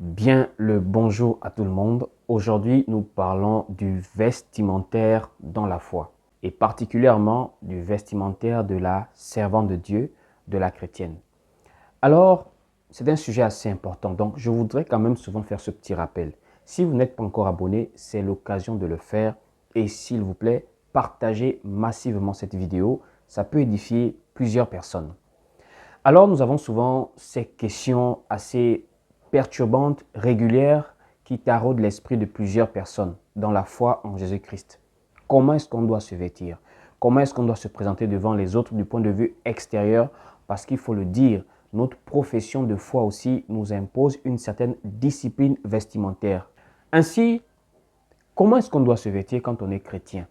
Bien le bonjour à tout le monde. Aujourd'hui, nous parlons du vestimentaire dans la foi et particulièrement du vestimentaire de la servante de Dieu, de la chrétienne. Alors, c'est un sujet assez important, donc je voudrais quand même souvent faire ce petit rappel. Si vous n'êtes pas encore abonné, c'est l'occasion de le faire et s'il vous plaît, partagez massivement cette vidéo, ça peut édifier plusieurs personnes. Alors, nous avons souvent ces questions assez perturbantes, régulières, qui taraudent l'esprit de plusieurs personnes dans la foi en Jésus-Christ. Comment est-ce qu'on doit se vêtir? Comment est-ce qu'on doit se présenter devant les autres du point de vue extérieur? Parce qu'il faut le dire, notre profession de foi aussi nous impose une certaine discipline vestimentaire. Ainsi, comment est-ce qu'on doit se vêtir quand on est chrétien?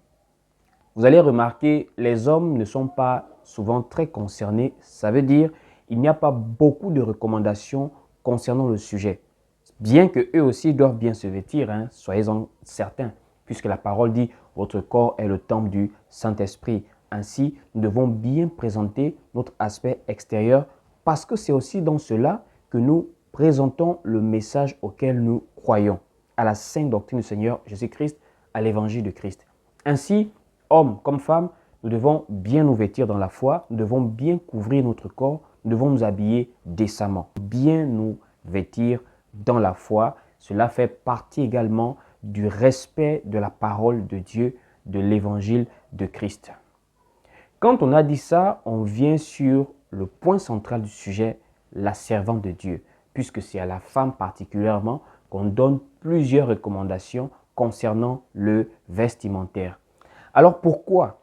Vous allez remarquer, les hommes ne sont pas souvent très concernés. Ça veut dire il n'y a pas beaucoup de recommandations concernant le sujet. Bien qu'eux aussi doivent bien se vêtir, soyez-en certains, puisque la parole dit « Votre corps est le temple du Saint-Esprit ». Ainsi, nous devons bien présenter notre aspect extérieur parce que c'est aussi dans cela que nous présentons le message auquel nous croyons, à la sainte doctrine du Seigneur Jésus-Christ, à l'évangile de Christ. Ainsi, hommes comme femmes, nous devons bien nous vêtir dans la foi, nous devons bien couvrir notre corps, nous devons nous habiller décemment, bien nous vêtir dans la foi. Cela fait partie également du respect de la parole de Dieu, de l'évangile de Christ. Quand on a dit ça, on vient sur le point central du sujet, la servante de Dieu, puisque c'est à la femme particulièrement qu'on donne plusieurs recommandations concernant le vestimentaire. Alors pourquoi?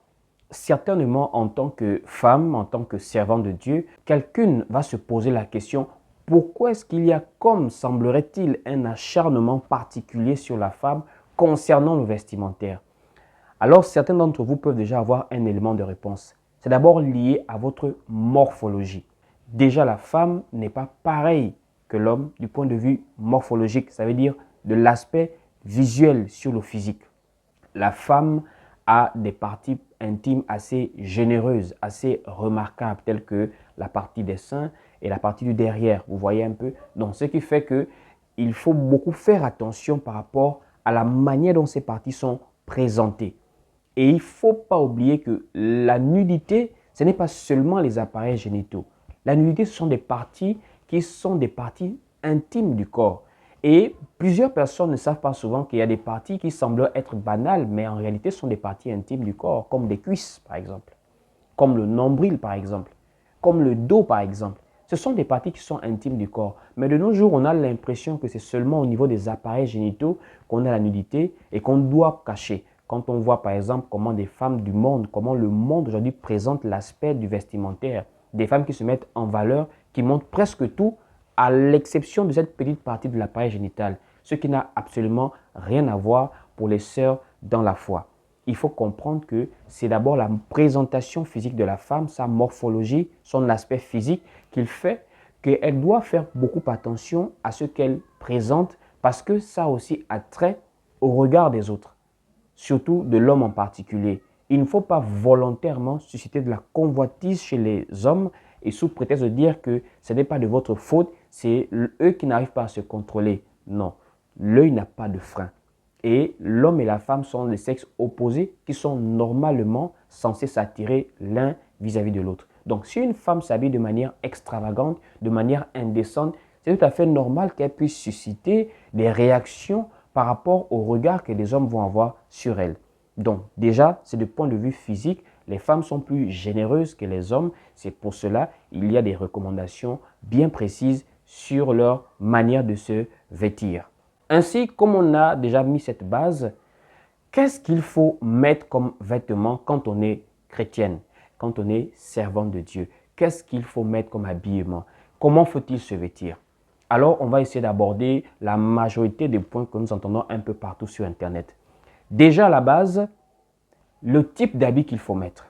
Certainement en tant que femme, en tant que servante de Dieu, quelqu'un va se poser la question, pourquoi est-ce qu'il y a, comme semblerait-il, un acharnement particulier sur la femme concernant le vestimentaire? Alors certains d'entre vous peuvent déjà avoir un élément de réponse. C'est d'abord lié à votre morphologie. Déjà, la femme n'est pas pareille que l'homme du point de vue morphologique, ça veut dire de l'aspect visuel sur le physique. La femme a des parties intimes assez généreuses, assez remarquables, telles que la partie des seins et la partie du derrière. Vous voyez un peu? Donc, ce qui fait qu'il faut beaucoup faire attention par rapport à la manière dont ces parties sont présentées. Et il ne faut pas oublier que la nudité, ce n'est pas seulement les appareils génitaux. La nudité, ce sont des parties qui sont des parties intimes du corps. Et plusieurs personnes ne savent pas souvent qu'il y a des parties qui semblent être banales, mais en réalité sont des parties intimes du corps, comme les cuisses par exemple, comme le nombril par exemple, comme le dos par exemple. Ce sont des parties qui sont intimes du corps. Mais de nos jours, on a l'impression que c'est seulement au niveau des appareils génitaux qu'on a la nudité et qu'on doit cacher. Quand on voit par exemple comment des femmes du monde, comment le monde aujourd'hui présente l'aspect du vestimentaire, des femmes qui se mettent en valeur, qui montrent presque tout, à l'exception de cette petite partie de l'appareil génital, ce qui n'a absolument rien à voir pour les sœurs dans la foi. Il faut comprendre que c'est d'abord la présentation physique de la femme, sa morphologie, son aspect physique, qu'il fait qu'elle doit faire beaucoup attention à ce qu'elle présente parce que ça aussi a trait au regard des autres, surtout de l'homme en particulier. Il ne faut pas volontairement susciter de la convoitise chez les hommes et sous prétexte de dire que ce n'est pas de votre faute, c'est eux qui n'arrivent pas à se contrôler. Non, l'œil n'a pas de frein. Et l'homme et la femme sont les sexes opposés qui sont normalement censés s'attirer l'un vis-à-vis de l'autre. Donc si une femme s'habille de manière extravagante, de manière indécente, c'est tout à fait normal qu'elle puisse susciter des réactions par rapport au regard que les hommes vont avoir sur elle. Donc déjà, c'est du point de vue physique, les femmes sont plus généreuses que les hommes. C'est pour cela qu'il y a des recommandations bien précises sur leur manière de se vêtir. Ainsi, comme on a déjà mis cette base, qu'est-ce qu'il faut mettre comme vêtement quand on est chrétienne, quand on est servante de Dieu? Qu'est-ce qu'il faut mettre comme habillement? Comment faut-il se vêtir? Alors, on va essayer d'aborder la majorité des points que nous entendons un peu partout sur Internet. Déjà à la base, le type d'habit qu'il faut mettre.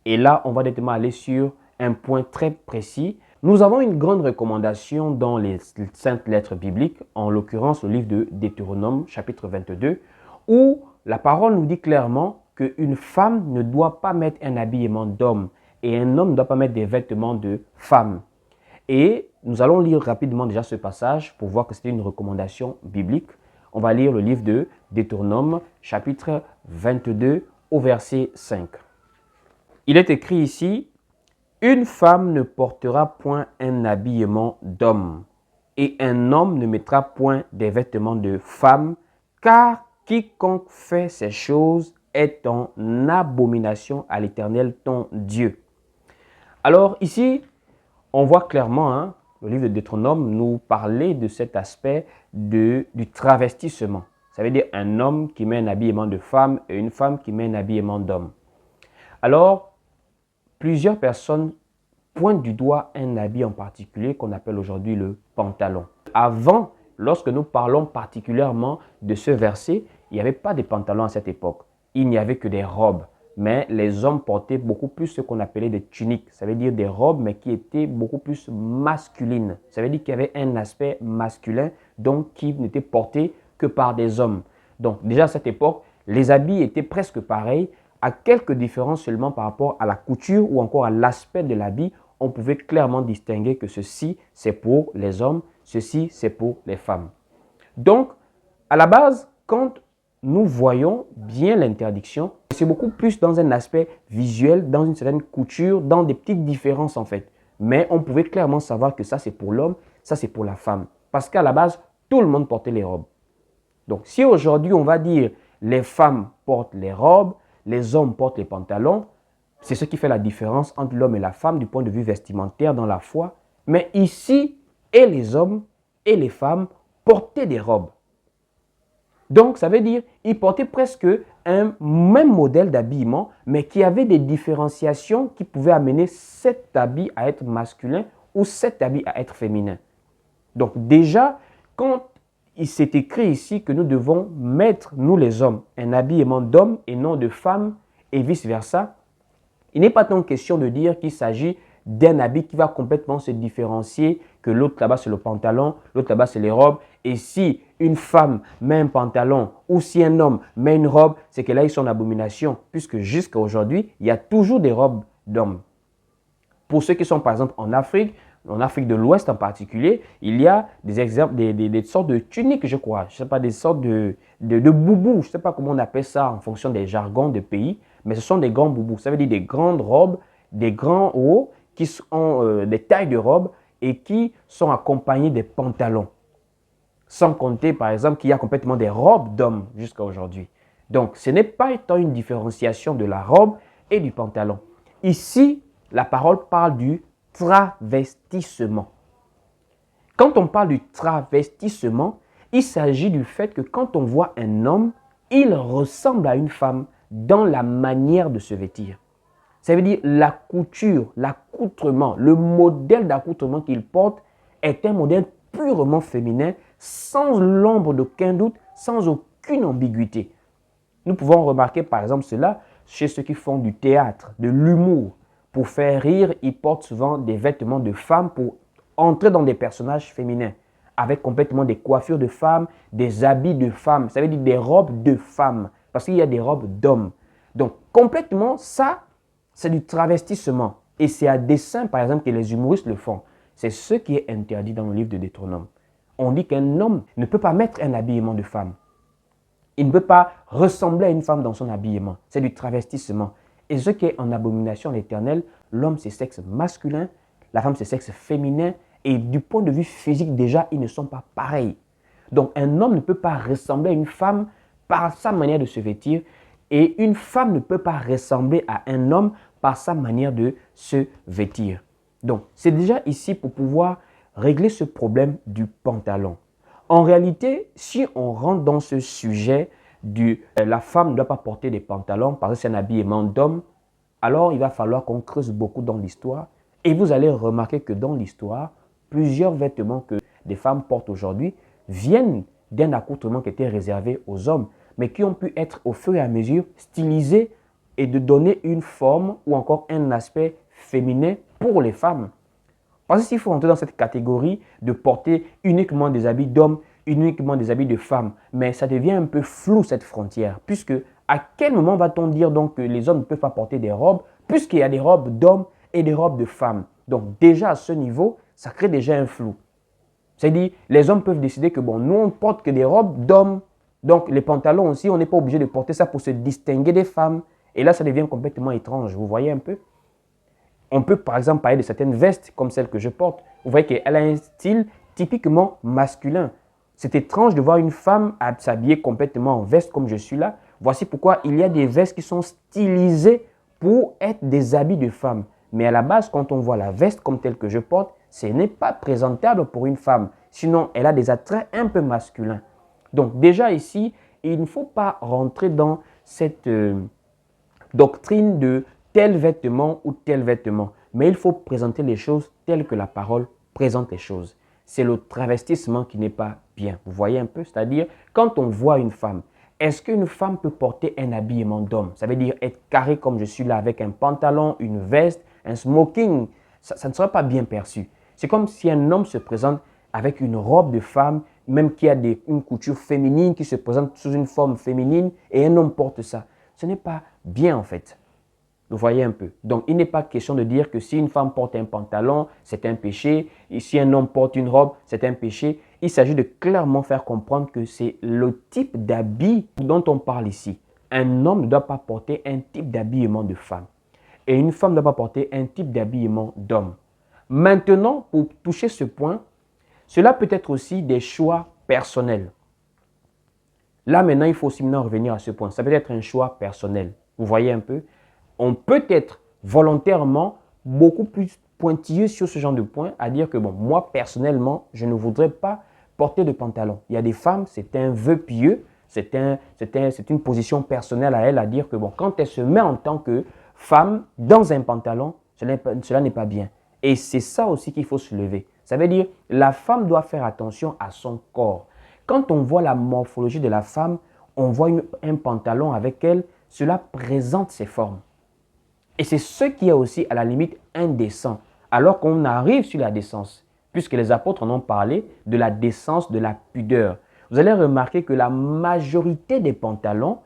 Et là, on va directement aller sur un point très précis. Nous avons une grande recommandation dans les saintes lettres bibliques, en l'occurrence le livre de Deutéronome, chapitre 22, où la parole nous dit clairement qu'une femme ne doit pas mettre un habillement d'homme et un homme ne doit pas mettre des vêtements de femme. Et nous allons lire rapidement déjà ce passage pour voir que c'était une recommandation biblique. On va lire le livre de Deutéronome, chapitre 22, au verset 5. Il est écrit ici, « Une femme ne portera point un habillement d'homme, et un homme ne mettra point des vêtements de femme, car quiconque fait ces choses est en abomination à l'Éternel ton Dieu. » Alors ici, on voit clairement, le livre de Deutéronome nous parlait de cet aspect du travestissement. Ça veut dire un homme qui met un habillement de femme et une femme qui met un habillement d'homme. Alors, plusieurs personnes pointent du doigt un habit en particulier qu'on appelle aujourd'hui le pantalon. Avant, lorsque nous parlons particulièrement de ce verset, il n'y avait pas de pantalons à cette époque. Il n'y avait que des robes. Mais les hommes portaient beaucoup plus ce qu'on appelait des tuniques. Ça veut dire des robes, mais qui étaient beaucoup plus masculines. Ça veut dire qu'il y avait un aspect masculin, donc qui n'était porté que par des hommes. Donc déjà à cette époque, les habits étaient presque pareils, à quelques différences seulement par rapport à la couture ou encore à l'aspect de l'habit. On pouvait clairement distinguer que ceci, c'est pour les hommes, ceci, c'est pour les femmes. Donc, à la base, quand nous voyons bien l'interdiction, c'est beaucoup plus dans un aspect visuel, dans une certaine couture, dans des petites différences en fait. Mais on pouvait clairement savoir que ça c'est pour l'homme, ça c'est pour la femme. Parce qu'à la base, tout le monde portait les robes. Donc si aujourd'hui on va dire les femmes portent les robes, les hommes portent les pantalons, c'est ce qui fait la différence entre l'homme et la femme du point de vue vestimentaire dans la foi. Mais ici, et les hommes et les femmes portaient des robes. Donc, ça veut dire qu'ils portaient presque un même modèle d'habillement, mais qui avait des différenciations qui pouvaient amener cet habit à être masculin ou cet habit à être féminin. Donc, déjà, quand il s'est écrit ici que nous devons mettre, nous les hommes, un habillement d'homme et non de femme et vice-versa, il n'est pas tant question de dire qu'il s'agit d'un habit qui va complètement se différencier, que l'autre là-bas c'est le pantalon, l'autre là-bas c'est les robes. Et si une femme met un pantalon ou si un homme met une robe, c'est que là ils sont en abomination, puisque jusqu'à aujourd'hui, il y a toujours des robes d'hommes. Pour ceux qui sont par exemple en Afrique de l'Ouest en particulier, il y a des exemples, des sortes de tuniques, je crois. Je ne sais pas, des sortes de boubous. Je ne sais pas comment on appelle ça en fonction des jargons de pays, mais ce sont des grands boubous. Ça veut dire des grandes robes, des grands hauts qui ont des tailles de robes et qui sont accompagnés des pantalons. Sans compter, par exemple, qu'il y a complètement des robes d'hommes jusqu'à aujourd'hui. Donc, ce n'est pas étant une différenciation de la robe et du pantalon. Ici, la parole parle du travestissement. Quand on parle du travestissement, il s'agit du fait que quand on voit un homme, il ressemble à une femme dans la manière de se vêtir. Ça veut dire la couture, l'accoutrement, le modèle d'accoutrement qu'il porte est un modèle purement féminin, sans l'ombre d'aucun doute, sans aucune ambiguïté. Nous pouvons remarquer par exemple cela chez ceux qui font du théâtre, de l'humour. Pour faire rire, ils portent souvent des vêtements de femmes pour entrer dans des personnages féminins, avec complètement des coiffures de femmes, des habits de femmes, ça veut dire des robes de femmes, parce qu'il y a des robes d'hommes. Donc complètement ça, c'est du travestissement. Et c'est à dessein, par exemple, que les humoristes le font. C'est ce qui est interdit dans le livre de Deutéronome. On dit qu'un homme ne peut pas mettre un habillement de femme. Il ne peut pas ressembler à une femme dans son habillement. C'est du travestissement. Et ce qui est en abomination à l'Éternel, l'homme c'est sexe masculin, la femme c'est sexe féminin. Et du point de vue physique, déjà, ils ne sont pas pareils. Donc un homme ne peut pas ressembler à une femme par sa manière de se vêtir. Et une femme ne peut pas ressembler à un homme par sa manière de se vêtir. Donc, c'est déjà ici pour pouvoir régler ce problème du pantalon. En réalité, si on rentre dans ce sujet la femme ne doit pas porter des pantalons parce que c'est un habillement d'homme, alors il va falloir qu'on creuse beaucoup dans l'histoire. Et vous allez remarquer que dans l'histoire, plusieurs vêtements que des femmes portent aujourd'hui viennent d'un accoutrement qui était réservé aux hommes, mais qui ont pu être au fur et à mesure stylisés et de donner une forme ou encore un aspect féminin pour les femmes. Parce que s'il faut entrer dans cette catégorie de porter uniquement des habits d'hommes, uniquement des habits de femmes, mais ça devient un peu flou cette frontière, puisque à quel moment va-t-on dire donc que les hommes ne peuvent pas porter des robes, puisqu'il y a des robes d'hommes et des robes de femmes. Donc déjà à ce niveau, ça crée déjà un flou. C'est-à-dire, les hommes peuvent décider que, bon, nous, on ne porte que des robes d'hommes. Donc, les pantalons aussi, on n'est pas obligé de porter ça pour se distinguer des femmes. Et là, ça devient complètement étrange. Vous voyez un peu? On peut, par exemple, parler de certaines vestes, comme celle que je porte. Vous voyez qu'elle a un style typiquement masculin. C'est étrange de voir une femme s'habiller complètement en veste comme je suis là. Voici pourquoi il y a des vestes qui sont stylisées pour être des habits de femme. Mais à la base, quand on voit la veste comme telle que je porte, ce n'est pas présentable pour une femme. Sinon, elle a des attraits un peu masculins. Donc déjà ici, il ne faut pas rentrer dans cette doctrine de tel vêtement ou tel vêtement. Mais il faut présenter les choses telles que la parole présente les choses. C'est le travestissement qui n'est pas bien. Vous voyez un peu? C'est-à-dire, quand on voit une femme, est-ce qu'une femme peut porter un habillement d'homme? Ça veut dire être carré comme je suis là avec un pantalon, une veste, un smoking. Ça ne sera pas bien perçu. C'est comme si un homme se présente avec une robe de femme, même qui a une couture féminine, qui se présente sous une forme féminine, et un homme porte ça. Ce n'est pas bien en fait. Vous voyez un peu. Donc, il n'est pas question de dire que si une femme porte un pantalon, c'est un péché. Et si un homme porte une robe, c'est un péché. Il s'agit de clairement faire comprendre que c'est le type d'habit dont on parle ici. Un homme ne doit pas porter un type d'habillement de femme. Et une femme ne doit pas porter un type d'habillement d'homme. Maintenant, pour toucher ce point, cela peut être aussi des choix personnels. Là, maintenant, il faut aussi maintenant revenir à ce point. Ça peut être un choix personnel. Vous voyez un peu? On peut être volontairement beaucoup plus pointilleux sur ce genre de point, à dire que, bon, moi, personnellement, je ne voudrais pas porter de pantalon. Il y a des femmes, c'est un vœu pieux, c'est une position personnelle à elle, à dire que, bon, quand elle se met en tant que femme dans un pantalon, cela n'est pas bien. Et c'est ça aussi qu'il faut se lever. Ça veut dire, la femme doit faire attention à son corps. Quand on voit la morphologie de la femme, on voit un pantalon avec elle, cela présente ses formes. Et c'est ce qui est aussi à la limite indécent, alors qu'on arrive sur la décence, puisque les apôtres en ont parlé de la décence, de la pudeur. Vous allez remarquer que la majorité des pantalons,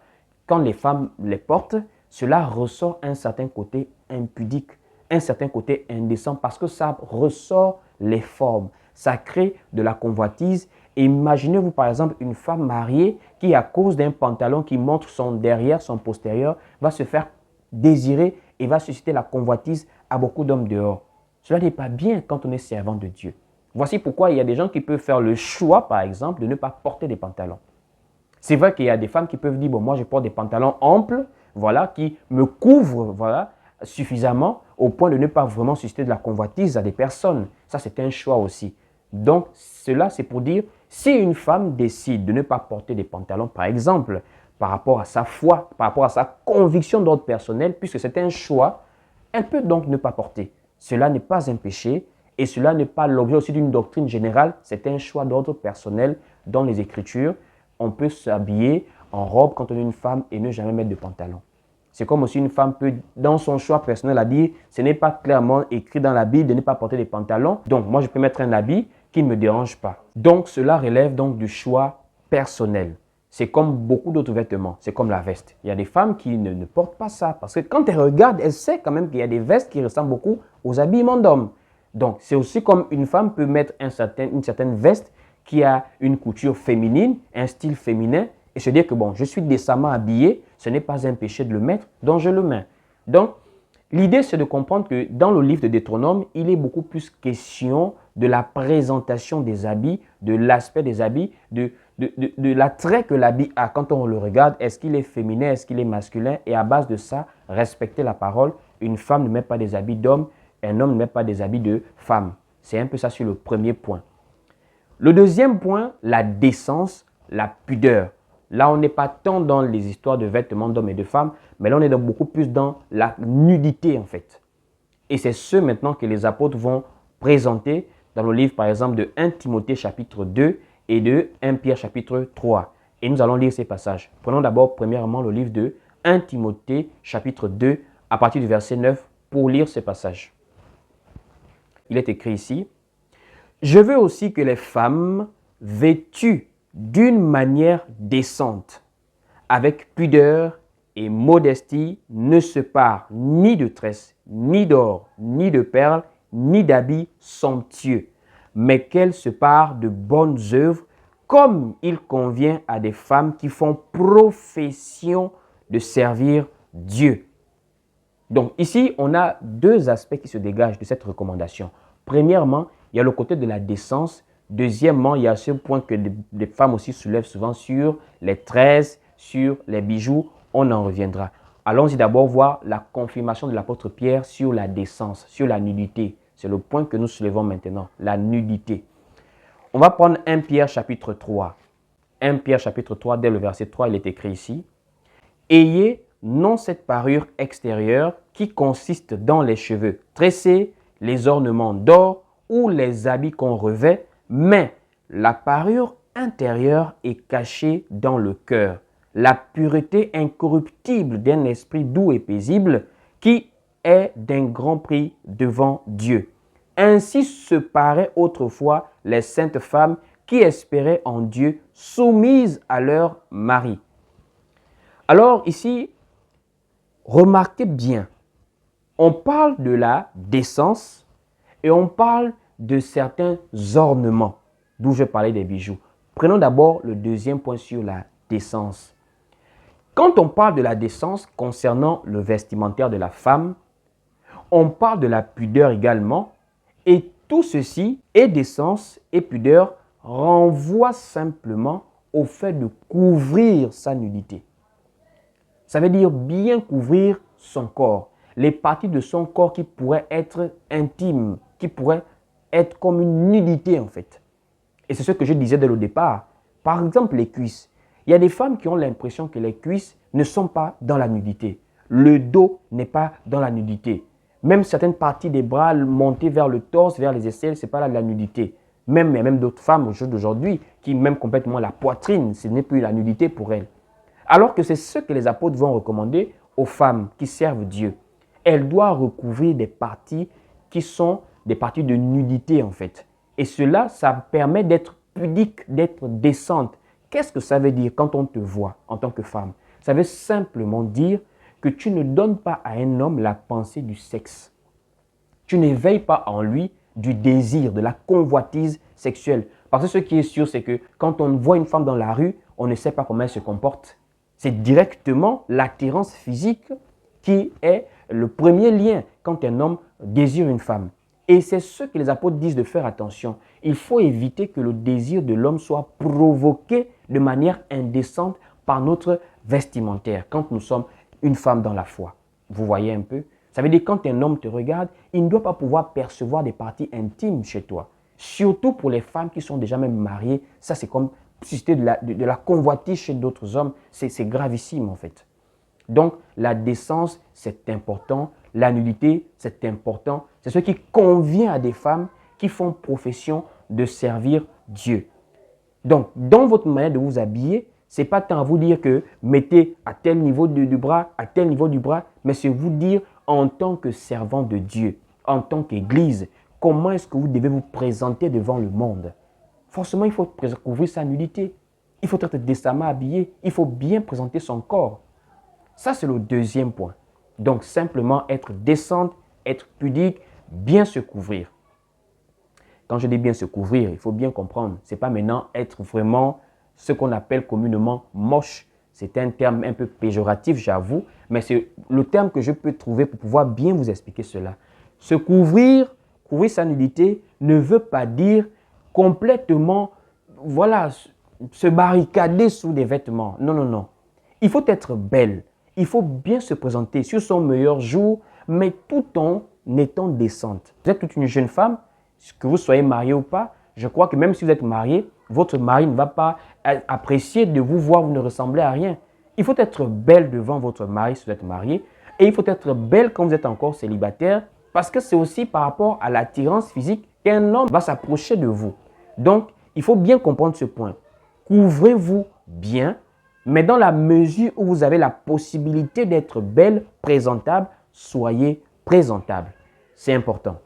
quand les femmes les portent, cela ressort un certain côté impudique, un certain côté indécent, parce que ça ressort les formes, ça crée de la convoitise. Imaginez-vous par exemple une femme mariée qui, à cause d'un pantalon qui montre son derrière, son postérieur, va se faire désirer et va susciter la convoitise à beaucoup d'hommes dehors. Cela n'est pas bien quand on est servant de Dieu. Voici pourquoi il y a des gens qui peuvent faire le choix, par exemple, de ne pas porter des pantalons. C'est vrai qu'il y a des femmes qui peuvent dire, bon, moi je porte des pantalons amples, voilà, qui me couvrent, voilà, suffisamment au point de ne pas vraiment susciter de la convoitise à des personnes. Ça, c'est un choix aussi. Donc, cela, c'est pour dire, si une femme décide de ne pas porter des pantalons, par exemple, par rapport à sa foi, par rapport à sa conviction d'ordre personnel, puisque c'est un choix, elle peut donc ne pas porter. Cela n'est pas un péché et cela n'est pas l'objet aussi d'une doctrine générale, c'est un choix d'ordre personnel dans les Écritures. On peut s'habiller en robe quand on est une femme et ne jamais mettre de pantalon. C'est comme aussi une femme peut, dans son choix personnel, à dire, ce n'est pas clairement écrit dans la Bible de ne pas porter des pantalons, donc moi je peux mettre un habit qui ne me dérange pas. Donc cela relève donc du choix personnel. C'est comme beaucoup d'autres vêtements, c'est comme la veste. Il y a des femmes qui ne portent pas ça parce que quand elles regardent, elles savent quand même qu'il y a des vestes qui ressemblent beaucoup aux habillements d'hommes. Donc c'est aussi comme une femme peut mettre une certaine veste qui a une couture féminine, un style féminin et se dire que bon, je suis décemment habillé, ce n'est pas un péché de le mettre, donc je le mets. Donc l'idée c'est de comprendre que dans le livre de Deutéronome, il est beaucoup plus question de la présentation des habits, de l'aspect des habits, de l'attrait que l'habit a quand on le regarde. Est-ce qu'il est féminin, est-ce qu'il est masculin? Et à base de ça, respecter la parole. Une femme ne met pas des habits d'homme, un homme ne met pas des habits de femme. C'est un peu ça sur le premier point. Le deuxième point, la décence, la pudeur. Là, on n'est pas tant dans les histoires de vêtements d'hommes et de femmes, mais là, on est donc beaucoup plus dans la nudité en fait. Et c'est ce maintenant que les apôtres vont présenter dans le livre par exemple de 1 Timothée chapitre 2 et de 1 Pierre chapitre 3. Et nous allons lire ces passages. Prenons d'abord premièrement le livre de 1 Timothée chapitre 2 à partir du verset 9 pour lire ces passages. Il est écrit ici, « Je veux aussi que les femmes vêtues d'une manière décente, avec pudeur et modestie, ne se parent ni de tresses, ni d'or, ni de perles, ni d'habits somptueux, mais qu'elle se pare de bonnes œuvres, comme il convient à des femmes qui font profession de servir Dieu. Donc ici, on a deux aspects qui se dégagent de cette recommandation. Premièrement, il y a le côté de la décence. Deuxièmement, il y a ce point que les femmes aussi soulèvent souvent sur les tresses, sur les bijoux. On en reviendra. Allons-y d'abord voir la confirmation de l'apôtre Pierre sur la décence, sur la nudité. C'est le point que nous soulevons maintenant, la nudité. On va prendre 1 Pierre chapitre 3. 1 Pierre chapitre 3, dès le verset 3, il est écrit ici. « Ayez non cette parure extérieure qui consiste dans les cheveux tressés, les ornements d'or ou les habits qu'on revêt, mais la parure intérieure est cachée dans le cœur, la pureté incorruptible d'un esprit doux et paisible qui est d'un grand prix devant Dieu. Ainsi se paraient autrefois les saintes femmes qui espéraient en Dieu, soumises à leur mari. » Alors ici, remarquez bien, on parle de la décence et on parle de certains ornements, d'où je parlais des bijoux. Prenons d'abord le deuxième point sur la décence. Quand on parle de la décence concernant le vestimentaire de la femme, on parle de la pudeur également, et tout ceci, et décence et pudeur, renvoie simplement au fait de couvrir sa nudité. Ça veut dire bien couvrir son corps, les parties de son corps qui pourraient être intimes, qui pourraient être comme une nudité en fait. Et c'est ce que je disais dès le départ. Par exemple, les cuisses. Il y a des femmes qui ont l'impression que les cuisses ne sont pas dans la nudité. Le dos n'est pas dans la nudité. Même certaines parties des bras montées vers le torse, vers les aisselles, ce n'est pas là de la nudité. Il y a même d'autres femmes au jour d'aujourd'hui qui même complètement la poitrine, ce n'est plus la nudité pour elles. Alors que c'est ce que les apôtres vont recommander aux femmes qui servent Dieu. Elles doivent recouvrir des parties qui sont des parties de nudité en fait. Et cela, ça permet d'être pudique, d'être décente. Qu'est-ce que ça veut dire quand on te voit en tant que femme? Ça veut simplement dire que tu ne donnes pas à un homme la pensée du sexe. Tu n'éveilles pas en lui du désir, de la convoitise sexuelle. Parce que ce qui est sûr, c'est que quand on voit une femme dans la rue, on ne sait pas comment elle se comporte. C'est directement l'attirance physique qui est le premier lien quand un homme désire une femme. Et c'est ce que les apôtres disent de faire attention. Il faut éviter que le désir de l'homme soit provoqué de manière indécente par notre vestimentaire quand nous sommes une femme dans la foi. Vous voyez un peu? Ça veut dire que quand un homme te regarde, il ne doit pas pouvoir percevoir des parties intimes chez toi. Surtout pour les femmes qui sont déjà même mariées. Ça, c'est comme susciter de la convoitise chez d'autres hommes. C'est gravissime en fait. Donc, la décence, c'est important. La nudité, c'est important. C'est ce qui convient à des femmes qui font profession de servir Dieu. Donc, dans votre manière de vous habiller, ce n'est pas tant à vous dire que mettez à tel niveau du bras, à tel niveau du bras, mais c'est vous dire en tant que servant de Dieu, en tant qu'Église, comment est-ce que vous devez vous présenter devant le monde. Forcément, il faut couvrir sa nudité. Il faut être décemment habillé. Il faut bien présenter son corps. Ça, c'est le deuxième point. Donc, simplement être décente, être pudique, bien se couvrir. Quand je dis bien se couvrir, il faut bien comprendre. Ce n'est pas maintenant être vraiment ce qu'on appelle communément moche. C'est un terme un peu péjoratif, j'avoue, mais c'est le terme que je peux trouver pour pouvoir bien vous expliquer cela. Se couvrir, couvrir sa nudité, ne veut pas dire complètement, voilà, se barricader sous des vêtements. Non, non, non. Il faut être belle. Il faut bien se présenter sur son meilleur jour, mais tout en étant décente. Vous êtes toute une jeune femme, que vous soyez mariée ou pas, je crois que même si vous êtes marié, votre mari ne va pas apprécier de vous voir, vous ne ressemblez à rien. Il faut être belle devant votre mari si vous êtes marié, et il faut être belle quand vous êtes encore célibataire, parce que c'est aussi par rapport à l'attirance physique qu'un homme va s'approcher de vous. Donc, il faut bien comprendre ce point. Couvrez-vous bien, mais dans la mesure où vous avez la possibilité d'être belle, présentable, soyez présentable. C'est important.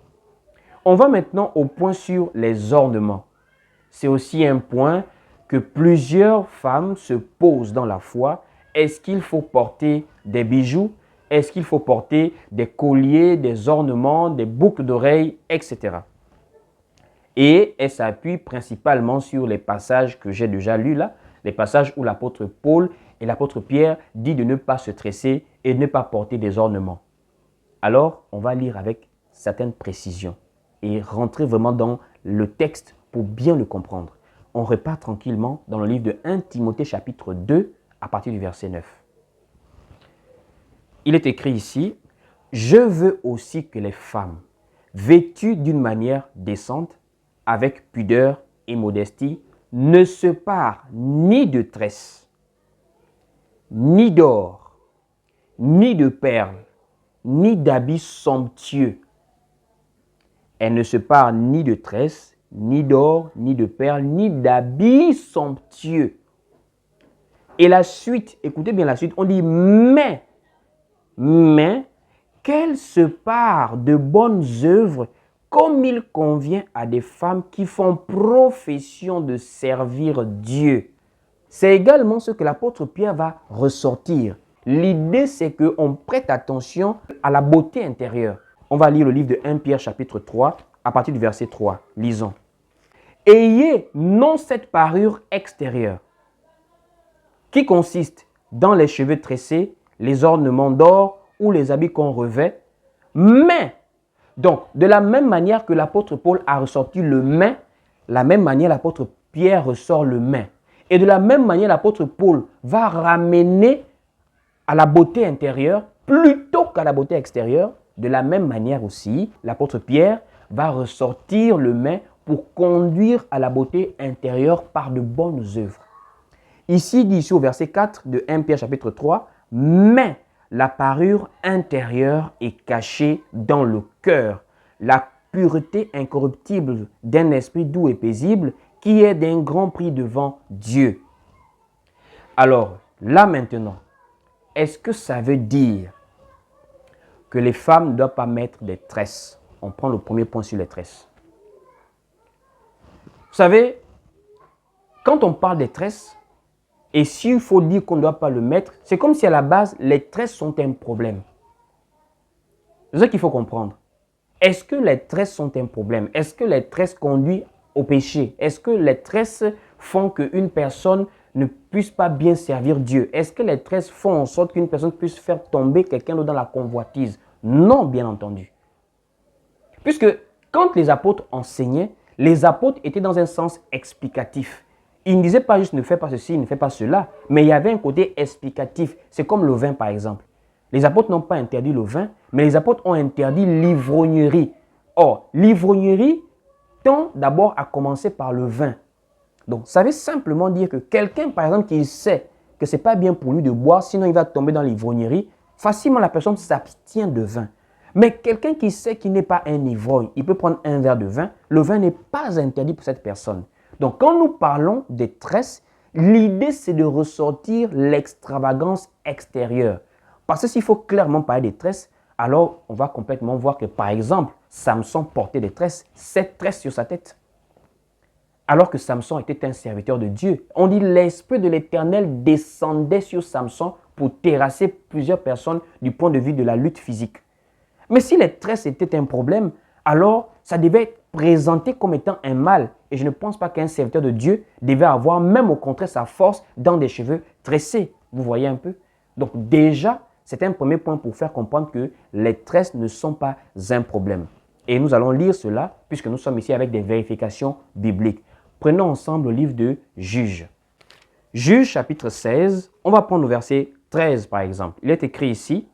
On va maintenant au point sur les ornements. C'est aussi un point que plusieurs femmes se posent dans la foi. Est-ce qu'il faut porter des bijoux? Est-ce qu'il faut porter des colliers, des ornements, des boucles d'oreilles, etc. Et elle s'appuie principalement sur les passages que j'ai déjà lus là, les passages où l'apôtre Paul et l'apôtre Pierre disent de ne pas se tresser et de ne pas porter des ornements. Alors, on va lire avec certaines précisions et rentrer vraiment dans le texte pour bien le comprendre. On repart tranquillement dans le livre de 1 Timothée chapitre 2 à partir du verset 9. Il est écrit ici, « Je veux aussi que les femmes, vêtues d'une manière décente, avec pudeur et modestie, ne se parent ni de tresses, ni d'or, ni de perles, ni d'habits somptueux. Elles ne se parent ni de tresses, ni d'or, ni de perles, ni d'habits somptueux. » Et la suite, écoutez bien la suite, on dit « mais qu'elles se parent de bonnes œuvres comme il convient à des femmes qui font profession de servir Dieu. » C'est également ce que l'apôtre Pierre va ressortir. L'idée, c'est qu'on prête attention à la beauté intérieure. On va lire le livre de 1 Pierre chapitre 3 à partir du verset 3. Lisons. « Ayez non cette parure extérieure qui consiste dans les cheveux tressés, les ornements d'or ou les habits qu'on revêt, mais, donc, de la même manière que l'apôtre Paul a ressorti le mais, la même manière l'apôtre Pierre ressort le mais. Et de la même manière, l'apôtre Paul va ramener à la beauté intérieure plutôt qu'à la beauté extérieure. De la même manière aussi, l'apôtre Pierre va ressortir le mais pour conduire à la beauté intérieure par de bonnes œuvres. Ici, dit ici au verset 4 de 1 Pierre chapitre 3, « Mais la parure intérieure est cachée dans le cœur, la pureté incorruptible d'un esprit doux et paisible qui est d'un grand prix devant Dieu. » Alors, là maintenant, est-ce que ça veut dire que les femmes ne doivent pas mettre des tresses? On prend le premier point sur les tresses. Vous savez, quand on parle des tresses, et s'il faut dire qu'on ne doit pas le mettre, c'est comme si à la base, les tresses sont un problème. C'est ça qu'il faut comprendre. Est-ce que les tresses sont un problème? Est-ce que les tresses conduisent au péché? Est-ce que les tresses font qu'une personne ne puisse pas bien servir Dieu? Est-ce que les tresses font en sorte qu'une personne puisse faire tomber quelqu'un d'autre dans la convoitise? Non, bien entendu. Puisque quand les apôtres enseignaient, les apôtres étaient dans un sens explicatif. Ils ne disaient pas juste ne fais pas ceci, ne fais pas cela, mais il y avait un côté explicatif. C'est comme le vin par exemple. Les apôtres n'ont pas interdit le vin, mais les apôtres ont interdit l'ivrognerie. Or, l'ivrognerie tend d'abord à commencer par le vin. Donc, ça veut simplement dire que quelqu'un, par exemple, qui sait que ce n'est pas bien pour lui de boire, sinon il va tomber dans l'ivrognerie, facilement la personne s'abstient de vin. Mais quelqu'un qui sait qu'il n'est pas un ivrogne, il peut prendre un verre de vin, le vin n'est pas interdit pour cette personne. Donc, quand nous parlons des tresses, l'idée, c'est de ressortir l'extravagance extérieure. Parce que s'il faut clairement parler des tresses, alors on va complètement voir que, par exemple, Samson portait des tresses, 7 tresses sur sa tête. Alors que Samson était un serviteur de Dieu. On dit l'Esprit de l'Éternel descendait sur Samson pour terrasser plusieurs personnes du point de vue de la lutte physique. Mais si les tresses étaient un problème, alors ça devait être présenté comme étant un mal. Et je ne pense pas qu'un serviteur de Dieu devait avoir, même au contraire, sa force dans des cheveux tressés. Vous voyez un peu? Donc déjà, c'est un premier point pour faire comprendre que les tresses ne sont pas un problème. Et nous allons lire cela puisque nous sommes ici avec des vérifications bibliques. Prenons ensemble le livre de Juges. Juges chapitre 16, on va prendre le verset 13 par exemple. Il est écrit ici,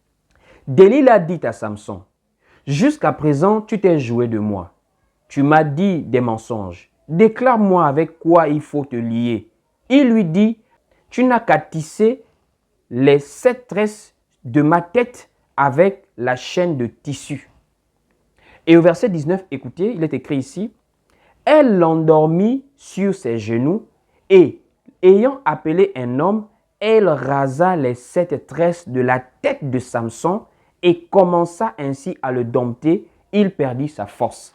« Delilah dit à Samson, « Jusqu'à présent, tu t'es joué de moi. Tu m'as dit des mensonges. Déclare-moi avec quoi il faut te lier. » Il lui dit, « Tu n'as qu'à tisser les 7 tresses de ma tête avec la chaîne de tissu. » Et au verset 19, écoutez, il est écrit ici, « Elle l'endormit sur ses genoux et, ayant appelé un homme, elle rasa les 7 tresses de la tête de Samson et commença ainsi à le dompter. Il perdit sa force. »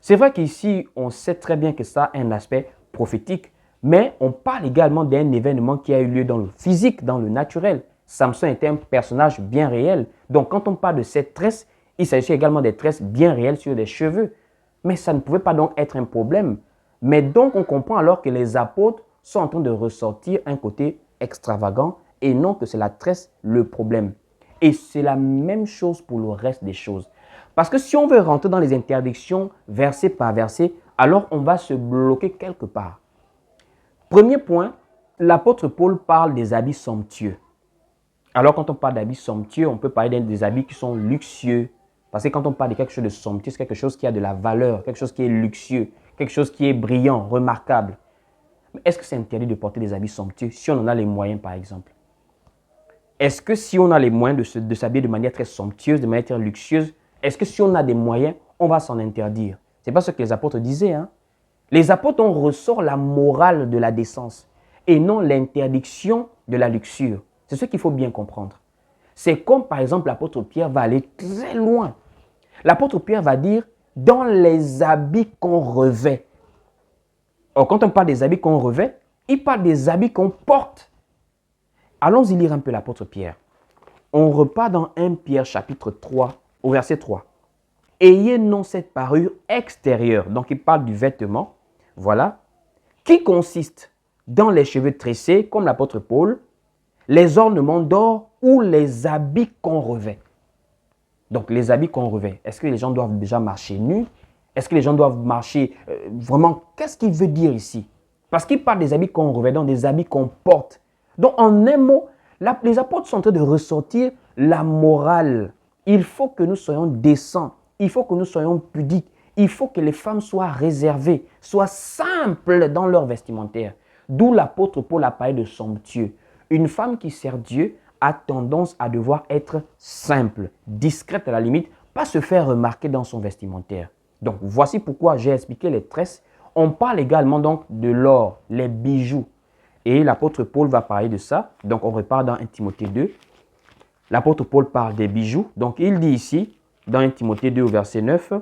C'est vrai qu'ici, on sait très bien que ça a un aspect prophétique, mais on parle également d'un événement qui a eu lieu dans le physique, dans le naturel. Samson était un personnage bien réel. Donc, quand on parle de cette tresse, il s'agit également des tresses bien réelles sur les cheveux. Mais ça ne pouvait pas donc être un problème. Mais donc, on comprend alors que les apôtres sont en train de ressortir un côté extravagant et non que c'est la tresse le problème. Et c'est la même chose pour le reste des choses. Parce que si on veut rentrer dans les interdictions verset par verset, alors on va se bloquer quelque part. Premier point, l'apôtre Paul parle des habits somptueux. Alors quand on parle d'habits somptueux, on peut parler des habits qui sont luxueux. Parce que quand on parle de quelque chose de somptueux, c'est quelque chose qui a de la valeur, quelque chose qui est luxueux, quelque chose qui est brillant, remarquable. Mais est-ce que c'est interdit de porter des habits somptueux si on en a les moyens par exemple? Est-ce que si on a les moyens de s'habiller de manière très somptueuse, de manière très luxueuse, est-ce que si on a des moyens, on va s'en interdire? Ce n'est pas ce que les apôtres disaient. Les apôtres, on ressort la morale de la décence et non l'interdiction de la luxure. C'est ce qu'il faut bien comprendre. C'est comme par exemple l'apôtre Pierre va aller très loin. L'apôtre Pierre va dire dans les habits qu'on revêt. Or, quand on parle des habits qu'on revêt, il parle des habits qu'on porte. Allons-y lire un peu l'apôtre Pierre. On repart dans 1 Pierre chapitre 3 au verset 3. Ayez non cette parure extérieure, donc il parle du vêtement, voilà, qui consiste dans les cheveux tressés, comme l'apôtre Paul, les ornements d'or ou les habits qu'on revêt. Donc les habits qu'on revêt, est-ce que les gens doivent déjà marcher nus? Est-ce que les gens doivent marcher vraiment? Qu'est-ce qu'il veut dire ici? Parce qu'il parle des habits qu'on revêt, donc des habits qu'on porte. Donc en un mot, les apôtres sont en train de ressortir la morale. Il faut que nous soyons décents. Il faut que nous soyons pudiques. Il faut que les femmes soient réservées, soient simples dans leur vestimentaire. D'où l'apôtre Paul a parlé de somptueux. Une femme qui sert Dieu a tendance à devoir être simple, discrète à la limite, pas se faire remarquer dans son vestimentaire. Donc, voici pourquoi j'ai expliqué les tresses. On parle également donc de l'or, les bijoux. Et l'apôtre Paul va parler de ça. Donc, on repart dans 1 Timothée 2. L'apôtre Paul parle des bijoux. Donc, il dit ici, dans 1 Timothée 2 au verset 9,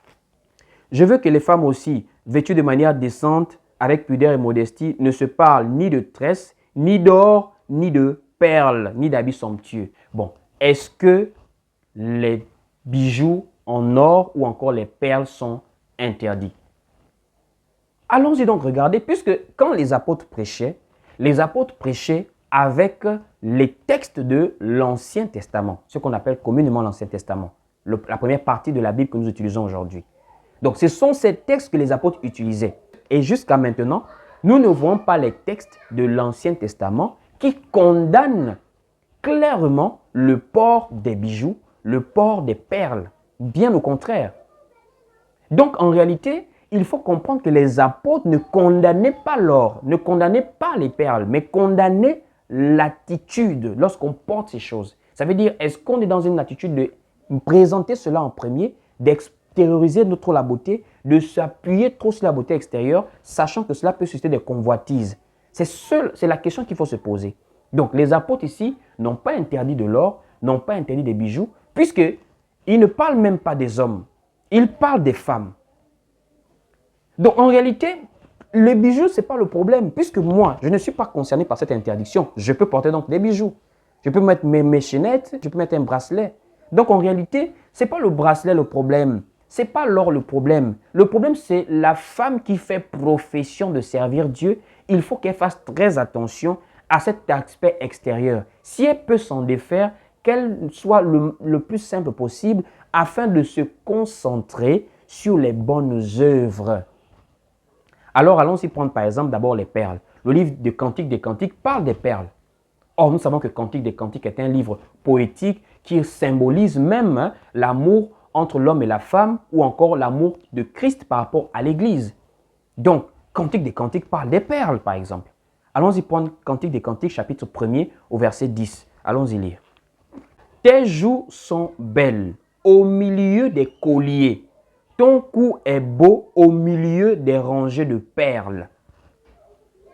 « Je veux que les femmes aussi, vêtues de manière décente, avec pudeur et modestie, ne se parlent ni de tresses, ni d'or, ni de perles, ni d'habits somptueux. » Bon, est-ce que les bijoux en or ou encore les perles sont interdits? Allons-y donc regarder, puisque quand les apôtres prêchaient avec les textes de l'Ancien Testament, ce qu'on appelle communément l'Ancien Testament, la première partie de la Bible que nous utilisons aujourd'hui. Donc, ce sont ces textes que les apôtres utilisaient. Et jusqu'à maintenant, nous ne voyons pas les textes de l'Ancien Testament qui condamnent clairement le port des bijoux, le port des perles. Bien au contraire. Donc, en réalité, il faut comprendre que les apôtres ne condamnaient pas l'or, ne condamnaient pas les perles, mais condamnaient l'attitude lorsqu'on porte ces choses. Ça veut dire, est-ce qu'on est dans une attitude de présenter cela en premier, d'extérioriser trop la beauté, de s'appuyer trop sur la beauté extérieure, sachant que cela peut susciter des convoitises. C'est la question qu'il faut se poser. Donc, les apôtres ici n'ont pas interdit de l'or, n'ont pas interdit des bijoux, puisqu'ils ne parlent même pas des hommes, ils parlent des femmes. Donc, en réalité, les bijoux, ce n'est pas le problème, puisque moi, je ne suis pas concerné par cette interdiction. Je peux porter donc des bijoux. Je peux mettre mes chaînettes, je peux mettre un bracelet. Donc, en réalité, ce n'est pas le bracelet le problème. Ce n'est pas l'or le problème. Le problème, c'est la femme qui fait profession de servir Dieu. Il faut qu'elle fasse très attention à cet aspect extérieur. Si elle peut s'en défaire, qu'elle soit le plus simple possible afin de se concentrer sur les bonnes œuvres. Alors, allons-y prendre par exemple d'abord les perles. Le livre de Cantiques des Cantiques parle des perles. Or, nous savons que Cantiques des Cantiques est un livre poétique qui symbolise même l'amour entre l'homme et la femme ou encore l'amour de Christ par rapport à l'Église. Donc, Cantiques des Cantiques parle des perles, par exemple. Allons-y prendre Cantiques des Cantiques, chapitre 1er, au verset 10. Allons-y lire. « Tes joues sont belles au milieu des colliers. Ton cou est beau au milieu des rangées de perles. »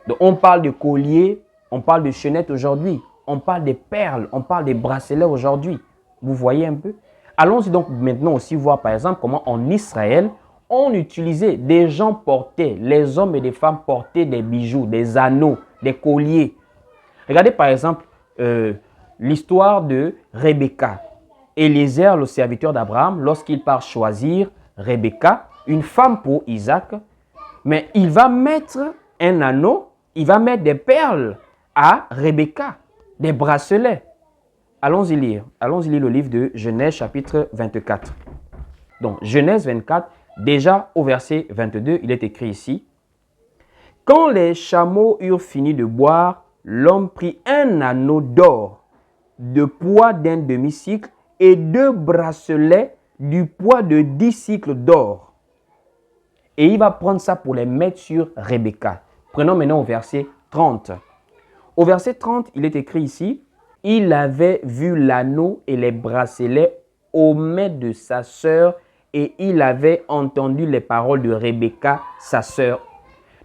Donc, on parle de colliers, on parle de chaînettes aujourd'hui, on parle des perles, on parle des bracelets aujourd'hui. Vous voyez un peu? Allons-y donc maintenant aussi voir par exemple comment en Israël, on utilisait, des gens portaient, les hommes et les femmes portaient des bijoux, des anneaux, des colliers. Regardez par exemple l'histoire de Rebecca. Eliezer, le serviteur d'Abraham, lorsqu'il part choisir Rebecca, une femme pour Isaac, mais il va mettre un anneau, il va mettre des perles à Rebecca, des bracelets. Allons-y lire le livre de Genèse chapitre 24. Donc Genèse 24, déjà au verset 22, il est écrit ici. Quand les chameaux eurent fini de boire, l'homme prit un anneau d'or de poids d'un demi-cycle et 2 bracelets du poids de 10 cycles d'or. Et il va prendre ça pour les mettre sur Rebecca. Prenons maintenant au verset 30. Au verset 30, il est écrit ici, « Il avait vu l'anneau et les bracelets aux mains de sa sœur et il avait entendu les paroles de Rebecca, sa sœur. »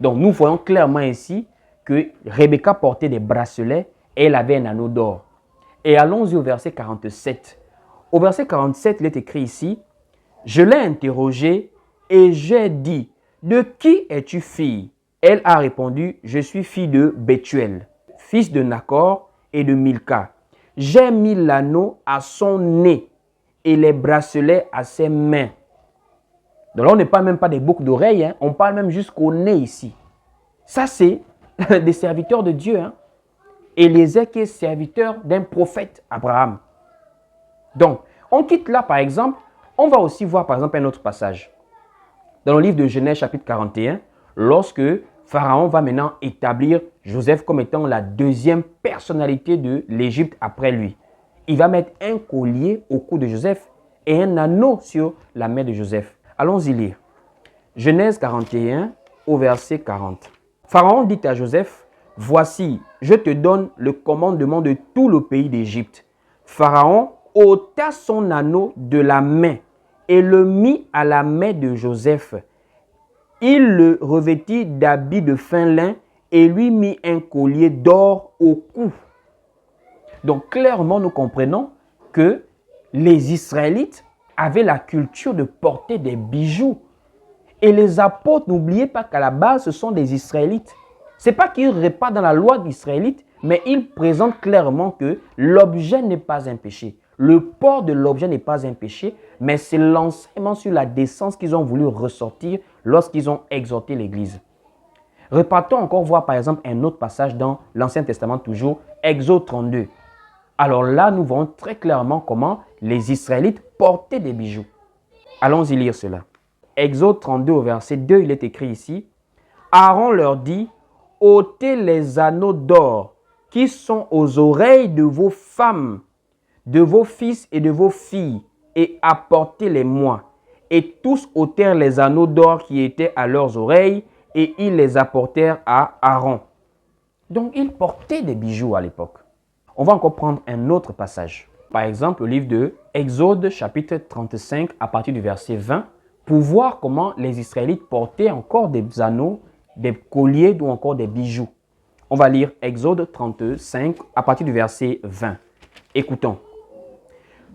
Donc nous voyons clairement ici que Rebecca portait des bracelets et elle avait un anneau d'or. Et allons-y au verset 47. Au verset 47, il est écrit ici, « Je l'ai interrogée et j'ai dit, « De qui es-tu fille ?» Elle a répondu, « Je suis fille de Bethuel, fils de Nacor et de Milca. J'ai mis l'anneau à son nez et les bracelets à ses mains. » Donc là, on ne parle même pas des boucles d'oreilles, hein. On parle même jusqu'au nez ici. Ça, c'est des serviteurs de Dieu. Hein. Eliezer qui est serviteur d'un prophète, Abraham. Donc, on quitte là, par exemple, on va aussi voir, par exemple, un autre passage. Dans le livre de Genèse, chapitre 41, lorsque Pharaon va maintenant établir Joseph comme étant la deuxième personnalité de l'Égypte après lui. Il va mettre un collier au cou de Joseph et un anneau sur la main de Joseph. Allons-y lire. Genèse 41 au verset 40. Pharaon dit à Joseph, « Voici, je te donne le commandement de tout le pays d'Égypte. » Pharaon ôta son anneau de la main et le mit à la main de Joseph. Il le revêtit d'habits de fin lin et lui mit un collier d'or au cou. Donc clairement, nous comprenons que les Israélites avaient la culture de porter des bijoux. Et les apôtres, n'oubliez pas qu'à la base, ce sont des Israélites. Ce n'est pas qu'ils ne pas dans la loi d'Israélite, mais ils présentent clairement que l'objet n'est pas un péché. Le port de l'objet n'est pas un péché, mais c'est l'enseignement sur la décence qu'ils ont voulu ressortir lorsqu'ils ont exhorté l'Église. Repartons encore voir par exemple un autre passage dans l'Ancien Testament toujours, Exode 32. Alors là, nous voyons très clairement comment les Israélites portaient des bijoux. Allons-y lire cela. Exode 32 au verset 2, il est écrit ici, « Aaron leur dit, ôtez les anneaux d'or qui sont aux oreilles de vos femmes, de vos fils et de vos filles, et apportez-les-moi. » Et tous ôtèrent les anneaux d'or qui étaient à leurs oreilles, et ils les apportèrent à Aaron. Donc, ils portaient des bijoux à l'époque. On va encore prendre un autre passage. Par exemple, le livre de Exode, chapitre 35, à partir du verset 20, pour voir comment les Israélites portaient encore des anneaux, des colliers ou encore des bijoux. On va lire Exode 35, à partir du verset 20. Écoutons.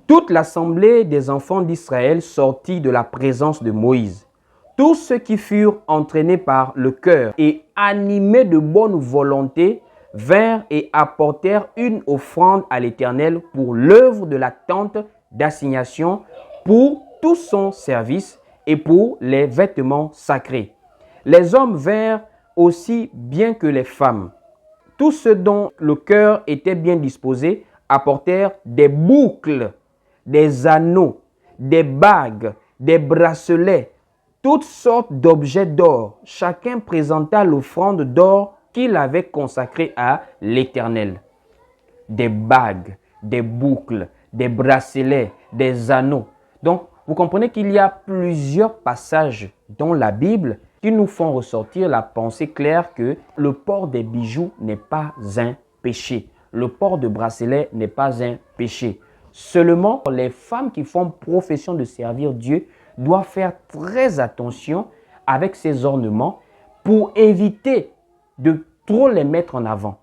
Toute l'assemblée des enfants d'Israël sortit de la présence de Moïse. Tous ceux qui furent entraînés par le cœur et animés de bonne volonté vinrent et apportèrent une offrande à l'Éternel pour l'œuvre de la tente d'assignation, pour tout son service et pour les vêtements sacrés. Les hommes vinrent aussi bien que les femmes. Tous ceux dont le cœur était bien disposé apportèrent des boucles, des anneaux, des bagues, des bracelets, toutes sortes d'objets d'or. Chacun présenta l'offrande d'or qu'il avait consacrée à l'Éternel. Des bagues, des boucles, des bracelets, des anneaux. Donc, vous comprenez qu'il y a plusieurs passages dans la Bible qui nous font ressortir la pensée claire que le port des bijoux n'est pas un péché. Le port de bracelets n'est pas un péché. Seulement, les femmes qui font profession de servir Dieu doivent faire très attention avec ces ornements pour éviter de trop les mettre en avant.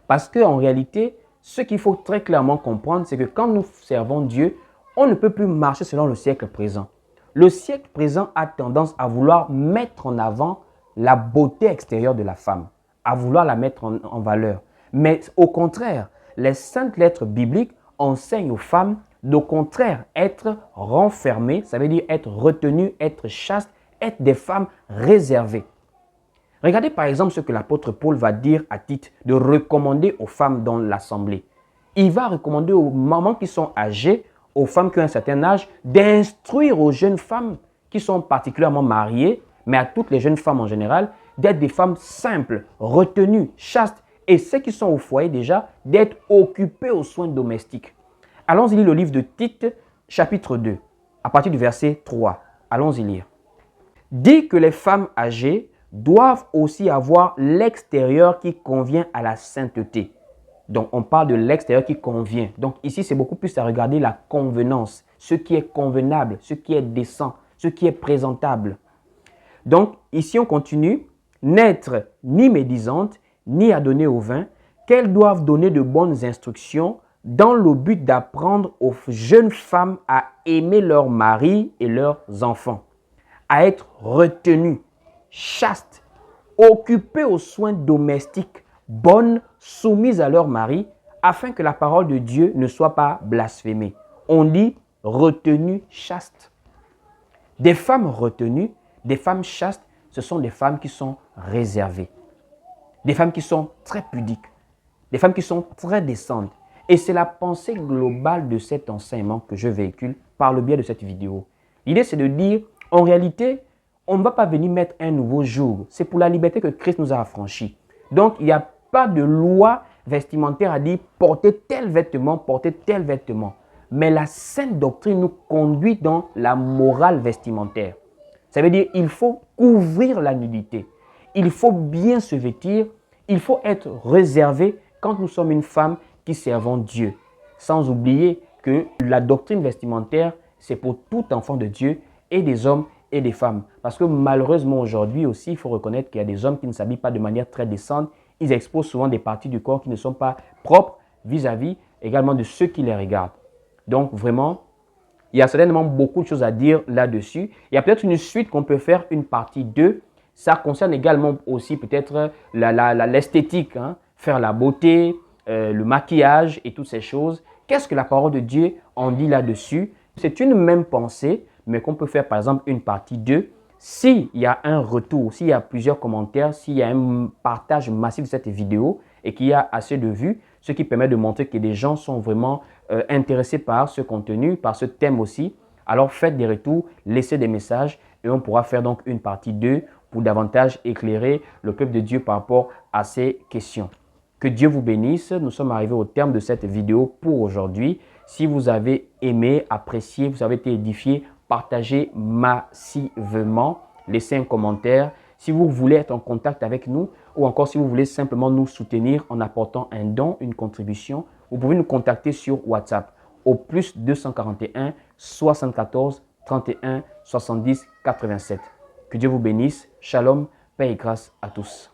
Parce qu'en réalité, ce qu'il faut très clairement comprendre, c'est que quand nous servons Dieu, on ne peut plus marcher selon le siècle présent. Le siècle présent a tendance à vouloir mettre en avant la beauté extérieure de la femme, à vouloir la mettre en valeur. Mais au contraire, les saintes lettres bibliques enseignent aux femmes d'au contraire être renfermées, ça veut dire être retenues, être chastes, être des femmes réservées. Regardez par exemple ce que l'apôtre Paul va dire à Tite de recommander aux femmes dans l'assemblée. Il va recommander aux mamans qui sont âgées, aux femmes qui ont un certain âge, d'instruire aux jeunes femmes qui sont particulièrement mariées, mais à toutes les jeunes femmes en général, d'être des femmes simples, retenues, chastes, et ceux qui sont au foyer déjà, d'être occupées aux soins domestiques. Allons-y lire le livre de Tite, chapitre 2, à partir du verset 3. Allons-y lire. Dit que les femmes âgées doivent aussi avoir l'extérieur qui convient à la sainteté. Donc, on parle de l'extérieur qui convient. Donc, ici, c'est beaucoup plus à regarder la convenance, ce qui est convenable, ce qui est décent, ce qui est présentable. Donc, ici, on continue. N'être ni médisantes, ni à donner au vin, qu'elles doivent donner de bonnes instructions dans le but d'apprendre aux jeunes femmes à aimer leurs maris et leurs enfants, à être retenues, chastes, occupées aux soins domestiques, bonnes, soumises à leur mari, afin que la parole de Dieu ne soit pas blasphémée. On dit retenues, chastes. Des femmes retenues, des femmes chastes, ce sont des femmes qui sont réservées, des femmes qui sont très pudiques, des femmes qui sont très décentes. Et c'est la pensée globale de cet enseignement que je véhicule par le biais de cette vidéo. L'idée, c'est de dire, en réalité, on ne va pas venir mettre un nouveau jour. C'est pour la liberté que Christ nous a affranchis. Donc, il n'y a pas de loi vestimentaire à dire porter tel vêtement, porter tel vêtement. Mais la sainte doctrine nous conduit dans la morale vestimentaire. Ça veut dire qu'il faut couvrir la nudité. Il faut bien se vêtir. Il faut être réservé quand nous sommes une femme qui servons Dieu. Sans oublier que la doctrine vestimentaire, c'est pour tout enfant de Dieu et des hommes et des femmes. Parce que malheureusement aujourd'hui aussi, il faut reconnaître qu'il y a des hommes qui ne s'habillent pas de manière très décente. Ils exposent souvent des parties du corps qui ne sont pas propres vis-à-vis également de ceux qui les regardent. Donc vraiment, il y a certainement beaucoup de choses à dire là-dessus. Il y a peut-être une suite qu'on peut faire, une partie 2. Ça concerne également aussi peut-être l'esthétique, hein, faire la beauté, le maquillage et toutes ces choses. Qu'est-ce que la parole de Dieu en dit là-dessus? C'est une même pensée, mais qu'on peut faire par exemple une partie 2. S'il y a un retour, s'il y a plusieurs commentaires, s'il y a un partage massif de cette vidéo et qu'il y a assez de vues, ce qui permet de montrer que des gens sont vraiment intéressés par ce contenu, par ce thème aussi, alors faites des retours, laissez des messages et on pourra faire donc une partie 2 pour davantage éclairer le peuple de Dieu par rapport à ces questions. Que Dieu vous bénisse. Nous sommes arrivés au terme de cette vidéo pour aujourd'hui. Si vous avez aimé, apprécié, vous avez été édifié, partagez massivement, laissez un commentaire. Si vous voulez être en contact avec nous ou encore si vous voulez simplement nous soutenir en apportant un don, une contribution, vous pouvez nous contacter sur WhatsApp au plus 241 74 31 70 87. Que Dieu vous bénisse. Shalom, paix et grâce à tous.